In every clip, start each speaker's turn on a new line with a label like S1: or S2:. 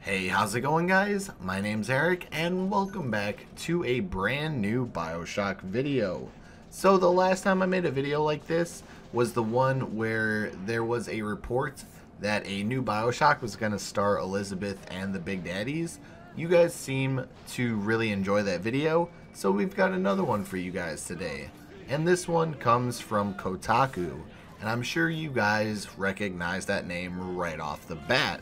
S1: Hey, how's it going, guys? My name's Eric and welcome back to a brand new Bioshock video. So the last time I made a video like this was the one where there was a report that a new Bioshock was going to star Elizabeth and the Big Daddies. You guys seem to really enjoy that video, so we've got another one for you guys today. And this one comes from Kotaku, and I'm sure you guys recognize that name right off the bat.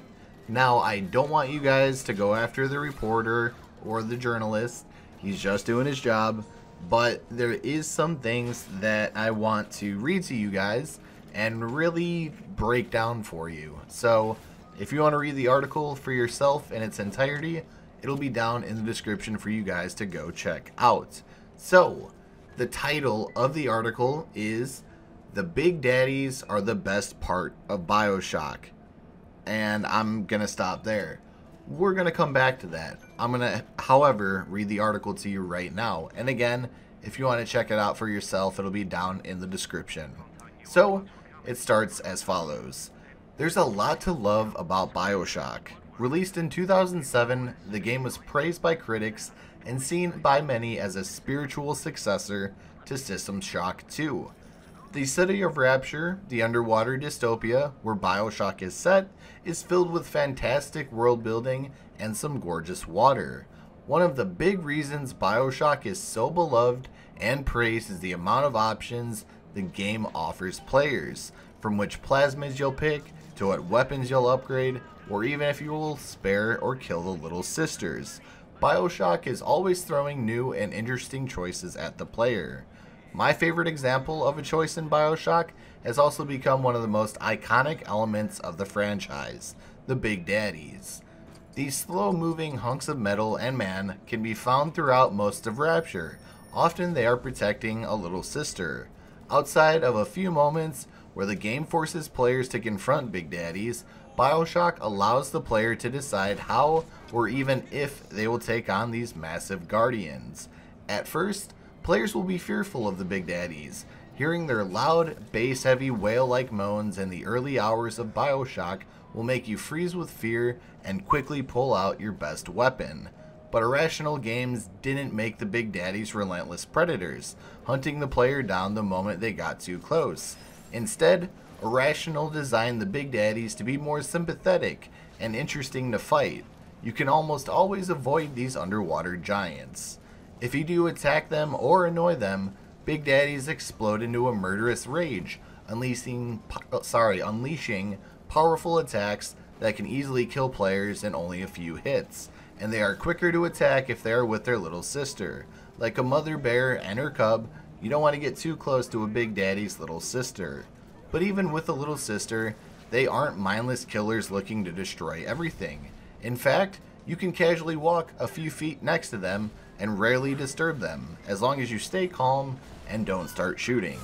S1: Now, I don't want you guys to go after the reporter or the journalist. He's just doing his job. But there is some things that I want to read to you guys and really break down for you. So, if you want to read the article for yourself in its entirety, it'll be down in the description for you guys to go check out. So, the title of the article is "The Big Daddies Are the Best Part of Bioshock." And I'm gonna stop there. We're gonna come back to that. I'm gonna, however, read the article to you right now. And again, if you want to check it out for yourself, it'll be down in the description. So, it starts as follows. There's a lot to love about Bioshock. Released in 2007, the game was praised by critics and seen by many as a spiritual successor to System Shock 2. The city of Rapture, the underwater dystopia where Bioshock is set, is filled with fantastic world building and some gorgeous water. One of the big reasons Bioshock is so beloved and praised is the amount of options the game offers players, from which plasmids you'll pick, to what weapons you'll upgrade, or even if you will spare or kill the little sisters. Bioshock is always throwing new and interesting choices at the player. My favorite example of a choice in Bioshock has also become one of the most iconic elements of the franchise, the Big Daddies. These slow-moving hunks of metal and man can be found throughout most of Rapture. Often they are protecting a little sister. Outside of a few moments where the game forces players to confront Big Daddies, Bioshock allows the player to decide how or even if they will take on these massive guardians. At first, players will be fearful of the Big Daddies. Hearing their loud, bass-heavy wail-like moans in the early hours of Bioshock will make you freeze with fear and quickly pull out your best weapon. But Irrational Games didn't make the Big Daddies relentless predators, hunting the player down the moment they got too close. Instead, Irrational designed the Big Daddies to be more sympathetic and interesting to fight. You can almost always avoid these underwater giants. If you do attack them or annoy them, Big Daddies explode into a murderous rage, unleashing powerful attacks that can easily kill players in only a few hits. And they are quicker to attack if they are with their little sister. Like a mother bear and her cub, you don't want to get too close to a Big Daddy's little sister. But even with a little sister, they aren't mindless killers looking to destroy everything. In fact, you can casually walk a few feet next to them and rarely disturb them, as long as you stay calm and don't start shooting.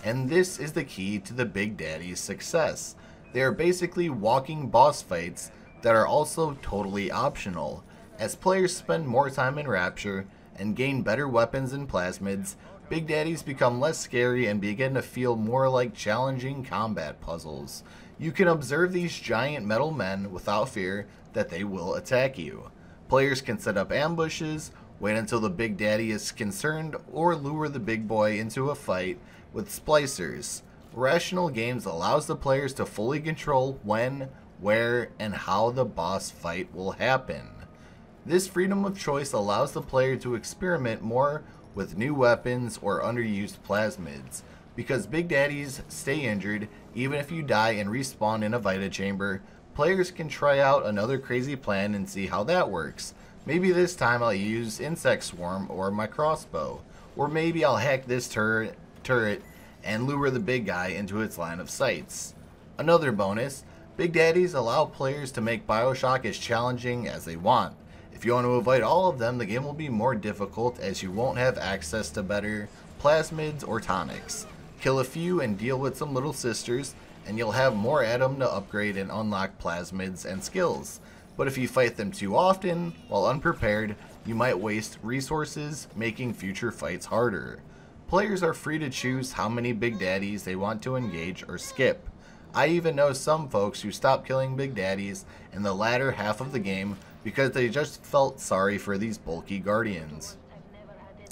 S1: And this is the key to the Big Daddy's success. They are basically walking boss fights that are also totally optional. As players spend more time in Rapture and gain better weapons and plasmids, Big Daddies become less scary and begin to feel more like challenging combat puzzles. You can observe these giant metal men without fear that they will attack you. Players can set up ambushes, wait until the Big Daddy is concerned, or lure the big boy into a fight with splicers. Irrational Games allows the players to fully control when, where, and how the boss fight will happen. This freedom of choice allows the player to experiment more with new weapons or underused plasmids. Because Big Daddies stay injured, even if you die and respawn in a Vita chamber, players can try out another crazy plan and see how that works. Maybe this time I'll use Insect Swarm or my crossbow. Or maybe I'll hack this turret and lure the big guy into its line of sights. Another bonus, Big Daddies allow players to make Bioshock as challenging as they want. If you want to avoid all of them, the game will be more difficult as you won't have access to better plasmids or tonics. Kill a few and deal with some little sisters, and you'll have more at them to upgrade and unlock plasmids and skills. But if you fight them too often, while unprepared, you might waste resources, making future fights harder. Players are free to choose how many Big Daddies they want to engage or skip. I even know some folks who stopped killing Big Daddies in the latter half of the game because they just felt sorry for these bulky guardians.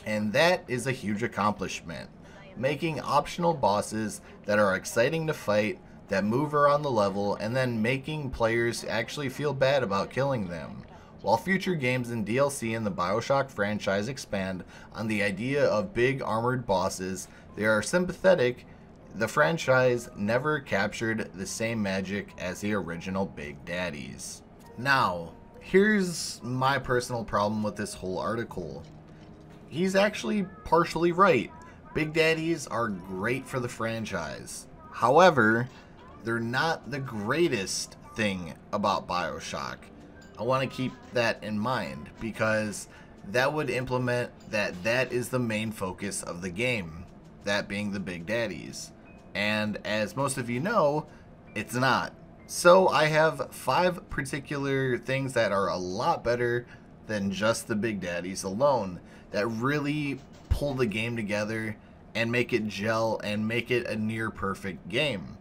S1: And that is a huge accomplishment. Making optional bosses that are exciting to fight, that move around the level, and then making players actually feel bad about killing them. While future games and DLC in the Bioshock franchise expand on the idea of big armored bosses, they are sympathetic. The franchise never captured the same magic as the original Big Daddies. Now, here's my personal problem with this whole article. He's actually partially right. Big Daddies are great for the franchise. However, they're not the greatest thing about Bioshock. I want to keep that in mind because that would implement that is the main focus of the game, that being the Big Daddies. And as most of you know, it's not. So I have 5 particular things that are a lot better than just the Big Daddies alone, that really pull the game together and make it gel and make it a near perfect game.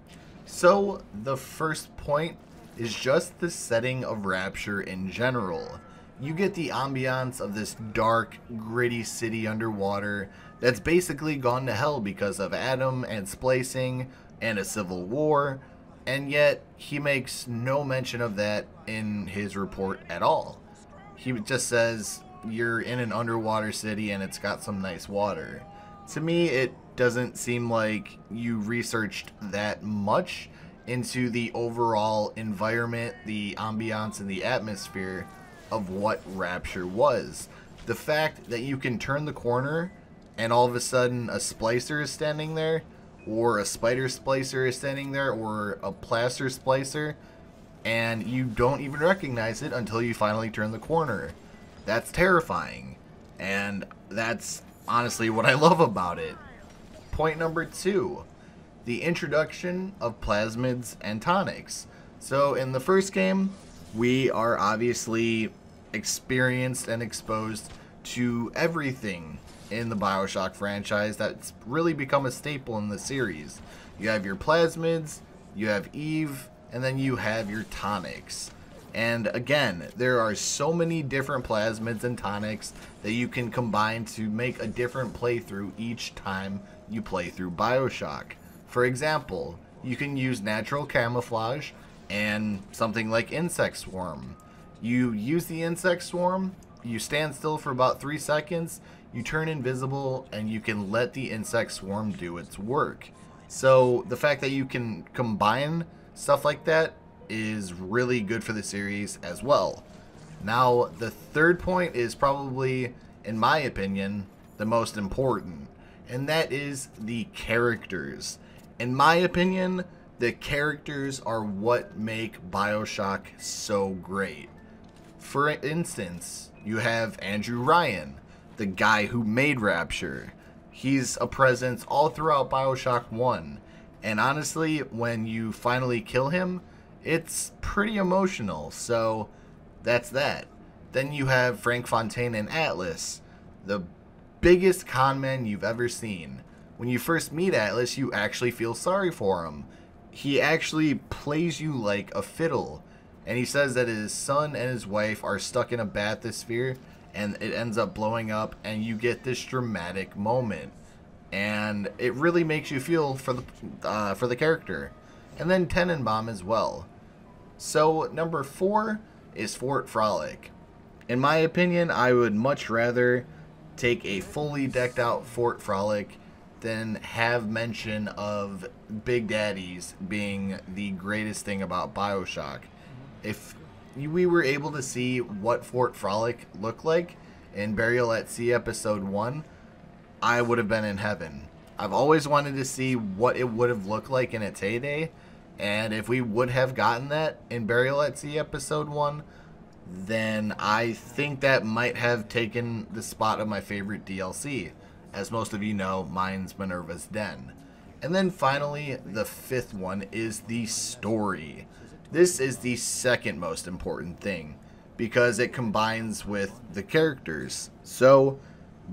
S1: So the first point is just the setting of Rapture in general. You get the ambiance of this dark, gritty city underwater that's basically gone to hell because of Adam and splicing and a civil war, and yet he makes no mention of that in his report at all. He just says you're in an underwater city and it's got some nice water. To me, it doesn't seem like you researched that much into the overall environment, the ambiance, and the atmosphere of what Rapture was. The fact that you can turn the corner and all of a sudden a splicer is standing there, or a spider splicer is standing there, or a plaster splicer, and you don't even recognize it until you finally turn the corner. That's terrifying, and that's honestly what I love about it. Point number 2, the introduction of Plasmids and Tonics. So in the first game, we are obviously experienced and exposed to everything in the Bioshock franchise that's really become a staple in the series. You have your Plasmids, you have Eve, and then you have your Tonics. And again, there are so many different Plasmids and Tonics that you can combine to make a different playthrough each time you play through Bioshock. For example, you can use natural camouflage and something like insect swarm. You use the insect swarm, you stand still for about 3 seconds, you turn invisible, and you can let the insect swarm do its work. So the fact that you can combine stuff like that is really good for the series as well. Now, the third point is probably, in my opinion, the most important, and that is the characters. In my opinion, the characters are what make Bioshock so great. For instance, you have Andrew Ryan, the guy who made Rapture. He's a presence all throughout Bioshock 1, and honestly, when you finally kill him, it's pretty emotional, so that's that. Then you have Frank Fontaine and Atlas, the biggest conman you've ever seen. When you first meet Atlas, you actually feel sorry for him. He actually plays you like a fiddle, and he says that his son and his wife are stuck in a bathysphere, and it ends up blowing up, and you get this dramatic moment, and it really makes you feel for the character. And then Tenenbaum as well. So number 4 is Fort Frolic. In my opinion, I would much rather take a fully decked out Fort Frolic than have mention of Big Daddies being the greatest thing about Bioshock. If we were able to see what Fort Frolic looked like in Burial at Sea Episode 1, I would have been in heaven. I've always wanted to see what it would have looked like in its heyday, and if we would have gotten that in Burial at Sea Episode 1, then I think that might have taken the spot of my favorite DLC. As most of you know, mine's Minerva's Den. And then finally, the 5th one is the story. This is the second most important thing, because it combines with the characters. So,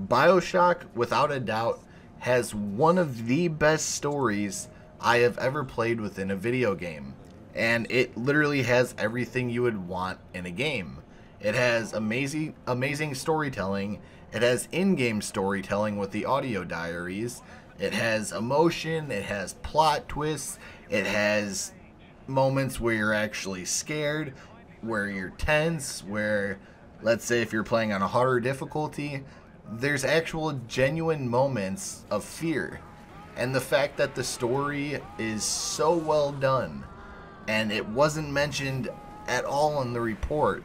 S1: Bioshock, without a doubt, has one of the best stories I have ever played within a video game. And it literally has everything you would want in a game. It has amazing storytelling. It has in-game storytelling with the audio diaries. It has emotion. It has plot twists. It has moments where you're actually scared, where you're tense, where, let's say if you're playing on a harder difficulty, there's actual genuine moments of fear. And the fact that the story is so well done, and it wasn't mentioned at all in the report,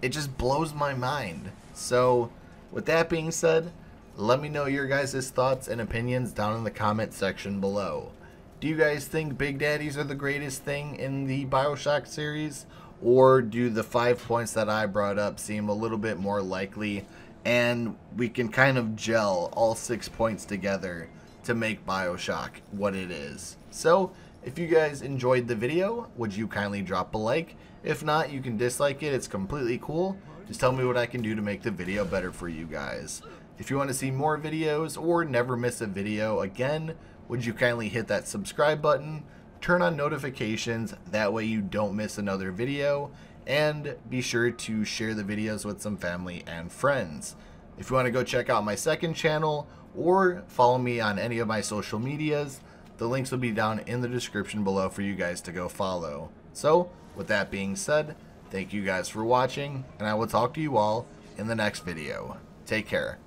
S1: it just blows my mind. So, with that being said, let me know your guys' thoughts and opinions down in the comment section below. Do you guys think Big Daddies are the greatest thing in the Bioshock series? Or do the 5 points that I brought up seem a little bit more likely, and we can kind of gel all 6 points together to make Bioshock what it is? So, if you guys enjoyed the video, would you kindly drop a like? If not, you can dislike it. It's completely cool. Just tell me what I can do to make the video better for you guys. If you want to see more videos or never miss a video again, would you kindly hit that subscribe button, turn on notifications, that way you don't miss another video, and be sure to share the videos with some family and friends. If you want to go check out my second channel or follow me on any of my social medias, the links will be down in the description below for you guys to go follow. So, with that being said, thank you guys for watching, and I will talk to you all in the next video. Take care.